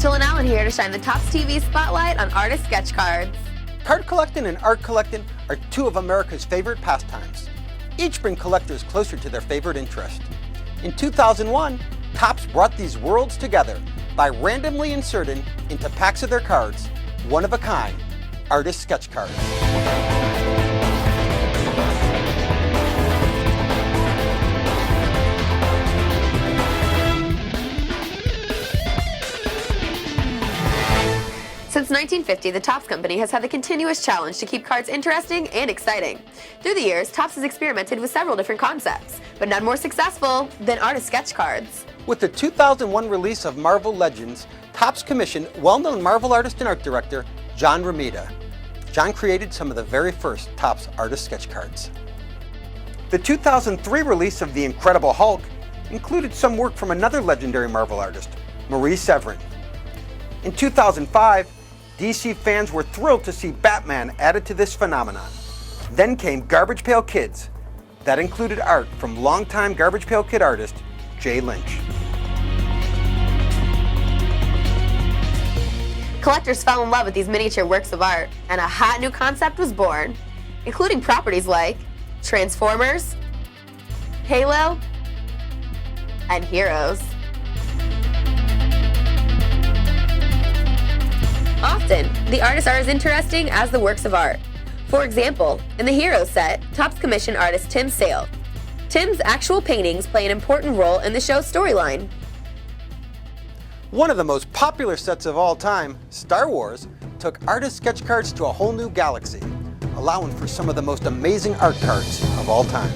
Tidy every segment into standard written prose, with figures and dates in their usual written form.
Rachel and Alan here to shine the ToppsTV spotlight on artist sketch cards. Card collecting and art collecting are two of America's favorite pastimes. Each bring collectors closer to their favorite interest. In 2001, Topps brought these worlds together by randomly inserting into packs of their cards one-of-a-kind artist sketch cards. Since 1950, the Topps Company has had the continuous challenge to keep cards interesting and exciting. Through the years, Topps has experimented with several different concepts, but none more successful than artist sketch cards. With the 2001 release of Marvel Legends, Topps commissioned well-known Marvel artist and art director John Romita. John created some of the very first Topps artist sketch cards. The 2003 release of The Incredible Hulk included some work from another legendary Marvel artist, Marie Severin. In 2005, DC fans were thrilled to see Batman added to this phenomenon. Then came Garbage Pail Kids. That included art from longtime Garbage Pail Kid artist Jay Lynch. Collectors fell in love with these miniature works of art, and a hot new concept was born, including properties like Transformers, Halo, and Heroes. Often, the artists are as interesting as the works of art. For example, in the Heroes set, Topps commissioned artist Tim Sale. Tim's actual paintings play an important role in the show's storyline. One of the most popular sets of all time, Star Wars, took artist sketch cards to a whole new galaxy, allowing for some of the most amazing art cards of all time.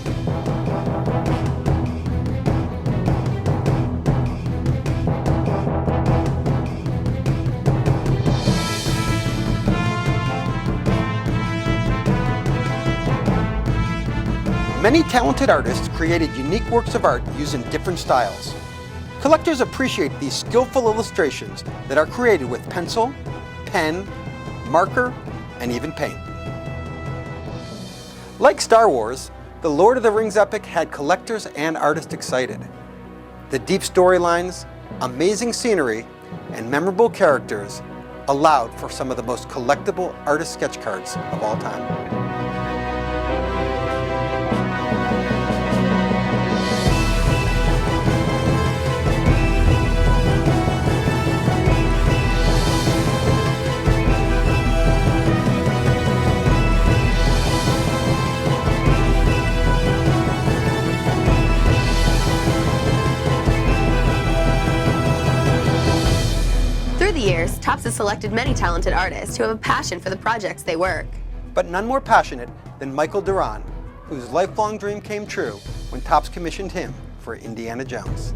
Many talented artists created unique works of art using different styles. Collectors appreciate these skillful illustrations that are created with pencil, pen, marker, and even paint. Like Star Wars, the Lord of the Rings epic had collectors and artists excited. The deep storylines, amazing scenery, and memorable characters allowed for some of the most collectible artist sketch cards of all time. Through the years, Topps has selected many talented artists who have a passion for the projects they work. But none more passionate than Michel Duran, whose lifelong dream came true when Topps commissioned him for Indiana Jones.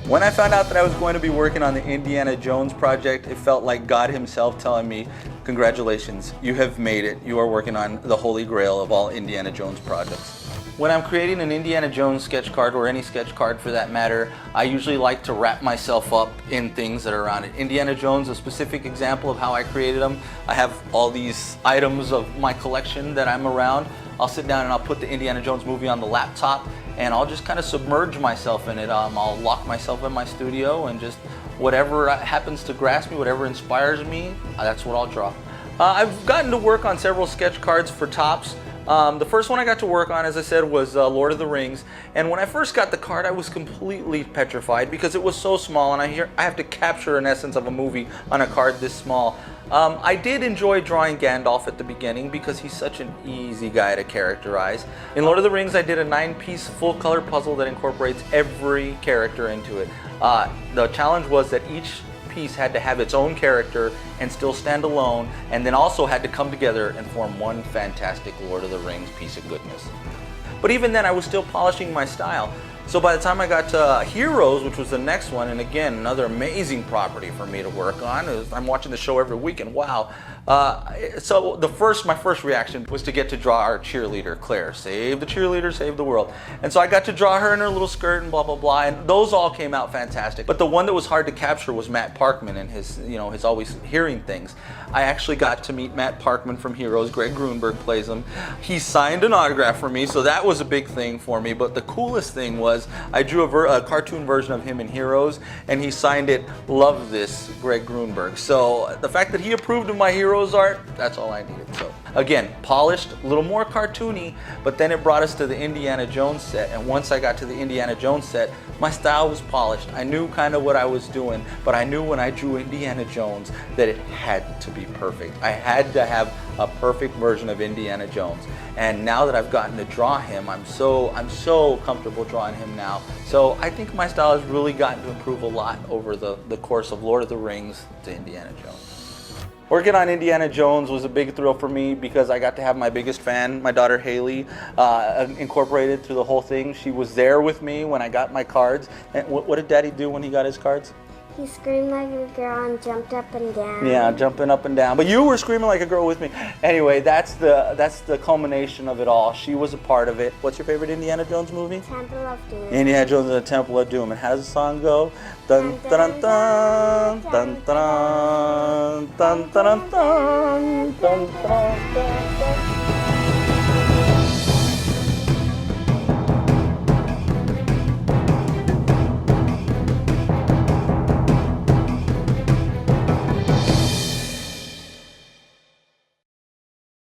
When I found out that I was going to be working on the Indiana Jones project, it felt like God himself telling me, congratulations, you have made it. You are working on the holy grail of all Indiana Jones projects. When I'm creating an Indiana Jones sketch card, or any sketch card for that matter, I usually like to wrap myself up in things that are around it. Indiana Jones, a specific example of how I created them. I have all these items of my collection that I'm around. I'll sit down and I'll put the Indiana Jones movie on the laptop and I'll just kind of submerge myself in it. I'll lock myself in my studio and just whatever happens to grasp me, whatever inspires me, that's what I'll draw. I've gotten to work on several sketch cards for Topps. The first one I got to work on, as I said, was Lord of the Rings. And when I first got the card, I was completely petrified because it was so small, and I have to capture an essence of a movie on a card this small. I did enjoy drawing Gandalf at the beginning because he's such an easy guy to characterize. In Lord of the Rings, I did a 9-piece full-color puzzle that incorporates every character into it. The challenge was that each piece had to have its own character and still stand alone, and then also had to come together and form one fantastic Lord of the Rings piece of goodness. But even then, I was still polishing my style. So by the time I got to Heroes, which was the next one, and again, another amazing property for me to work on. I'm watching the show every week, and wow. So my first reaction was to get to draw our cheerleader, Claire. Save the cheerleader, save the world. And so I got to draw her in her little skirt and blah, blah, blah. And those all came out fantastic. But the one that was hard to capture was Matt Parkman and his always hearing things. I actually got to meet Matt Parkman from Heroes. Greg Grunberg plays him. He signed an autograph for me, so that was a big thing for me. But the coolest thing was I drew a cartoon version of him in Heroes, and he signed it, "Love This, Greg Grunberg." So the fact that he approved of my Heroes art, that's all I needed. So again, polished, a little more cartoony, but then it brought us to the Indiana Jones set. And once I got to the Indiana Jones set, my style was polished. I knew kind of what I was doing, but I knew when I drew Indiana Jones that it had to be perfect. I had to have a perfect version of Indiana Jones. And now that I've gotten to draw him, I'm so comfortable drawing him now. So I think my style has really gotten to improve a lot over the course of Lord of the Rings to Indiana Jones. Working on Indiana Jones was a big thrill for me because I got to have my biggest fan, my daughter Haley, incorporated through the whole thing. She was there with me when I got my cards. And what did Daddy do when he got his cards? He screamed like a girl and jumped up and down. Yeah, jumping up and down. But you were screaming like a girl with me. Anyway, that's the culmination of it all. She was a part of it. What's your favorite Indiana Jones movie? Temple of Doom. Indiana Jones and the Temple of Doom. And how does the song go? Dun dun dun dun dun dun dun dun dun dun dun dun dun.